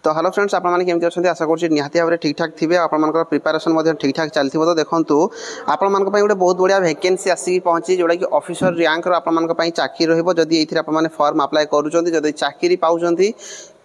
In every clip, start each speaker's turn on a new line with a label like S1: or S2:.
S1: तो hello friends आपने केमती अच्छा आशा करुँच निहाती भाव में ठीक ठाक थे आप प्रिपेरेसन ठीक ठाक चलती तो देखूँ आपण गोटे बहुत बढ़िया वैकेंसी आसिक पहुँची जोटा कि ऑफिसर रैंक आपंपाई चाकरी रही आपने फॉर्म अप्लाई करुँच चाकरी पाँच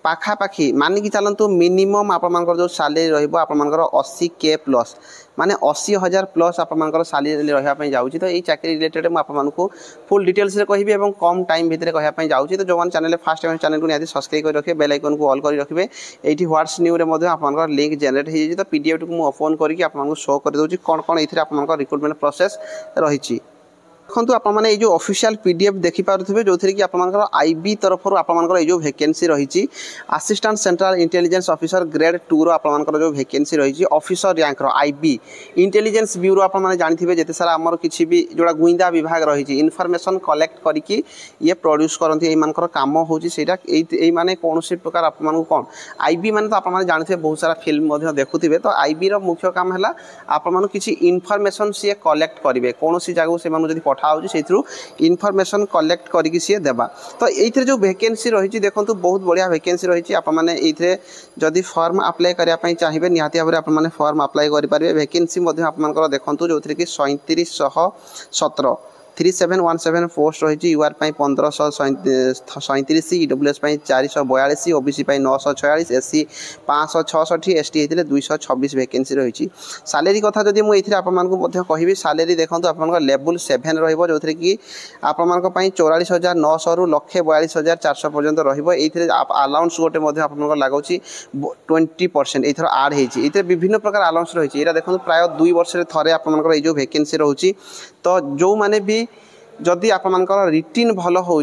S1: पाखापाखि मानिकी चलतु मिनिमम आपर जो सालेरी रहा 80K प्लस माने 80,000 प्लस आपर सालेरी रही जाऊँगी तो ये चाकरी रिलेटेड मुझे फुल डिटेल्स कहि और कम टाइम भितर कहवाई जाऊँगी तो जो चैनल फास्ट टाइम चैनल को निहाती सब्सक्राइब कर रखिए बेल आइकन को ऑल कर रखिए ये व्हाट्स न्यू रे आप लिंक जनरेट हो तो पीडीएफ को ओपन करके आपको शो कर दूँ कौन कौन ये रिक्रुटमेंट प्रोसेस रही देखो आपने जो ऑफिशियल पीडीएफ देखिपे जो थी कि आपर आईबी तरफ आपर जो वैकेंसी रही assistant central intelligence officer grade 2 आपर जो वैकेंसी रही officer rank IB intelligence bureau आपने जानते जिते सारा आमर किसी भी जोड़ा गुइंदा विभाग रही इनफॉरमेशन कलेक्ट करके ये प्रोड्यूस करती ये कम होना माने कौन प्रकार आपको कौन आईबी माने तो आपने जानते बहुत सारा फिल्म देखुए तो आईबी मुख्य काम है आपको किसी इनफॉरमेशन सी कलेक्ट करेंगे कौन जगह से पठाऊँ से इनफॉरमेशन कलेक्ट करके सी देवा तो ये जो वैकेंसी रही देखो बहुत बढ़िया वैकेंसी रही आपने ये जदि फॉर्म अप्लाई करने चाहिए निहाती भाव में आपने फॉर्म अप्लाई करेंगे वैकेंसी आप देखो जो थी कि 3717 3717 पोस्ट रही UR 1537 EWS 442 OBC 946 SC 566 ST होते 226 वैकेंसी रही सालेरी कथा जब मुझे आपको कहि सालेरी देखो आप लेवल 7 रो कि आपण 44,900 रु 1,42,400 पर्यंत रही अलाउंस गोटे आप लगुच 20% एथर आड होती विभिन्न प्रकार अलाउंस रही देखो प्राय 2 वर्ष थे आपर जो वैकेंसी रोचे तो जो मैंने भी जदि आपर रिटिन भल हो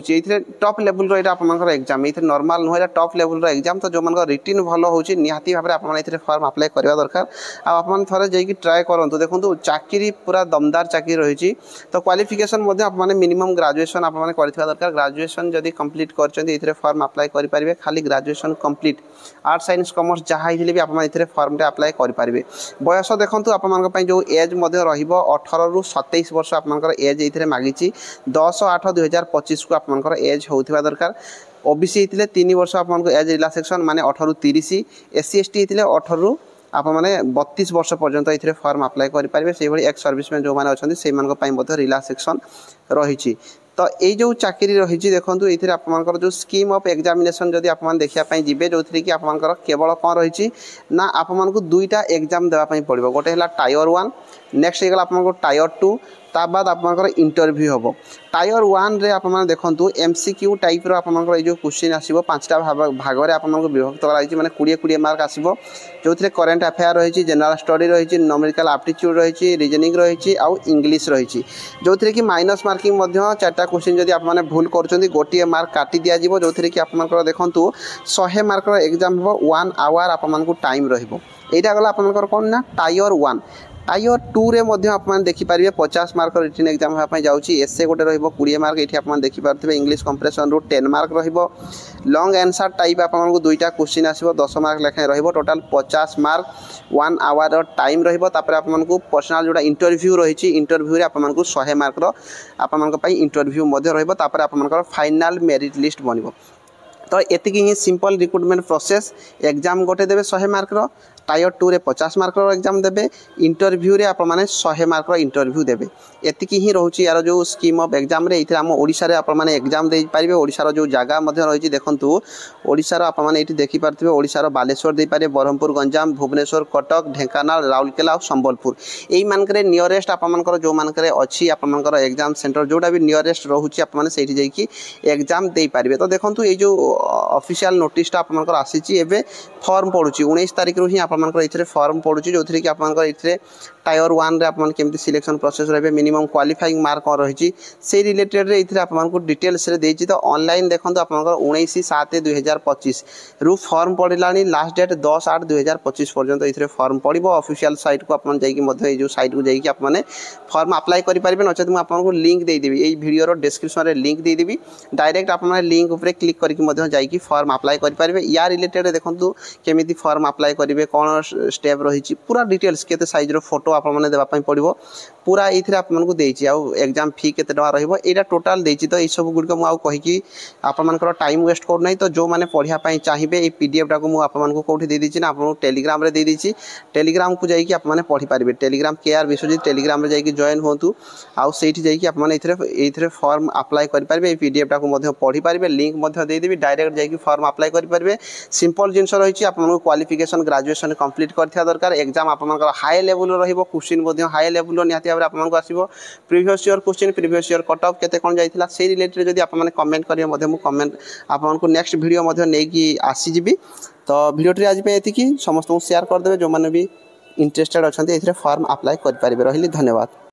S1: टॉप लेवल आपर एग्जाम ये नॉर्मल नुह टॉप लेवल एग्जाम तो जो रिटिन भल हो निहाती भाव में आपने फॉर्म अप्लाई करवा दरकार आप थे जाकि ट्राए करूँ देखो चाकरी पूरा दमदार चाकरी रही तो क्वालिफिकेशन आपने मिनिमम ग्रेजुएशन आपने करथिबा दरकार ग्रेजुएशन जदि कंप्लीट कर फॉर्म अप्लाई करेंगे खाली graduation complete art science commerce जहाँ भी आप फॉर्म अप्लाई करेंगे बयस देखो आप जो एज रही 18 रु 27 वर्ष आप एज ये मागिची 10/8/2025 को आपर एज होता दरकार ओबीसी होते 3 वर्ष आपको एज रिलैक्सेशन माने 18 रु 30 एससी एसटी होते 18 रु आप 32 वर्ष पर्यंत ये फॉर्म अप्लाई करेंगे से एक्स सर्विसमैन जो मैंने अच्छा से रिलैक्सेशन रही तो ये जो चाकरी रही देखो ये आपर जो स्कीम ऑफ एग्जामिनेशन जब आप देखापी जी जो थी कि आपर केवल कौन रही ना आपको 2टा एग्जाम देवाई पड़ो गोटे है टायर 1 नेक्स्ट होगा आपको टायर 2 ता बाद आप इंटरव्यू हम टायर 1 रे आप देखो एमसीक्यू टाइप रो जो क्वेश्चन आसो 5टा भाग में आपको विभक्त कर मैंने 20 मार्क आसो जो थे करेन्ट अफेयर रही जनरल स्टडी रही न्यूमेरिकल एप्टीट्यूड रही रीजनिंग रही आउ इंग्लिश रही जो थे कि माइनस मार्किंग 4टा क्वेश्चन जब आप भूल कर गोटे मार्क काटी दि जाव जो थे कि आप देखो 100 मार्क एग्जाम हम 1 आवर आपको टाइम रहा गला आप कौन ना टायर 1 टायर 2 रे आप देखिपारे 50 मार्क रिटन एग्जाम होगापी जाऊँगी एसए गोटे रही 20 मार्क ये आप देखिपे इंग्लिश कंप्रेसन रू 10 मार्क लॉन्ग आंसर टाइप आपको 2टा क्वेश्चन आसो 10 मार्क लेखाएं टोटाल 50 मार्क 1 आवर टाइम आपको पर्सनाल जोड़ा इंटरव्यू रही इंटरव्यू आपको 100 मार्क आपंपाई इंटरव्यू आप फाइनाल मेरिट लिस्ट बन तो एतिकी ही सिंपल रिक्रुटमेंट प्रोसेस एग्जाम गोटे देवे 100 मार्क टायर 2 रे 50 मार्क एग्जाम देवे इंटरव्यू रे आप 100 मार्क इंटरव्यू देवे एतिकी ही रोचे यार जो स्कीम ऑफ एग्जाम रे आम ओडिशा रे आप एग्जाम दे पारे ओडिशार जो जगह रही देखो ओडिशार आपने ये देखिपे ओडिशार बालेश्वर दे पारे ब्रह्मपुर गंजाम भुवनेश्वर कटक ढेंकानाल राउरकेला और संबलपुर यही मानक नियरेस्ट आपर जो मानक अच्छी आपर एग्जाम सेंटर जोटा भी नियरेस्ट रोचे आपने जाकि एग्जाम दे पारे तो देखो ये जो ऑफिशियल नोटिसटा आपर आसी फॉर्म पड़ू 19 तारिख ही आपर फॉर्म पड़ू जो थी कि आपर टायर 1 रे आपन केमती सिलेक्शन प्रोसेस रहे मिनिमम क्वालिफाइंग मार्क कौन रही से रिलेटेड आपको डिटेल्स देती तो ऑनलाइन देखो आप 19/7/2025 रु फॉर्म पड़ा लास्ट डेट 10/8/2025 पर्यंत ये फॉर्म पड़ो ऑफिशियल साइट को आप जो साइट को जाकि आपने फॉर्म अप्लाई करेंगे नचेत मुझे आपको लिंक देदेवी ये वीडियो डिस्क्रिप्शन में लिंक देदेवी डायरेक्ट आप लिंक उपर क्लिक करके जाइए फॉर्म अप्लाई करेंगे या रिलेटेड देखो केमी फॉर्म अप्लाई करेंगे कौन स्टेप रही पूरा डिटेल्स केते साइज रो फोटो आपने देवाई पड़ो पूरा ये आपको देती एग्जाम फी के रहा टोटाल देती तो ये सब गुड़िक मुझे आपर टाइम वेस्ट करना तो जो मैंने पढ़ाई चाहिए ये पीडीएफ टाक मुझे कौटी देदी ना आपको टेलीग्राम रे देदी टेलीग्राम को जाइए आपने पढ़ी पारे टेलीग्राम केआर विश्वजीत टेलीग्राम रे जाइए जॉइन हूँ आउ से आपने फॉर्म अप्लाई करेंगे पीडीएफ टाक पढ़ी पारे लिंक देदेवी डायरेक्ट जाइए फॉर्म अप्लाई करेंगे सिंपल जिनस रही आपको क्वालिफिकेशन ग्रेजुएशन कंप्लीट करथिया दरकार एग्जाम आपनकर हाई लेवल रहिबो क्वेश्चन हाई लेवल निहाती भाव आपको आसो previous year question previous year cut off केते कोन जाइथिला से रिलेटेड जदि आपने कमेंट करेंगे मु कमेंट आपको नेक्स्ट वीडियो नहीं आसीजी तो वीडियो आज ये समस्त शेयर करदे जो मैंने भी इंटरेस्टेड अच्छा फॉर्म अप्लाई करें रही धन्यवाद।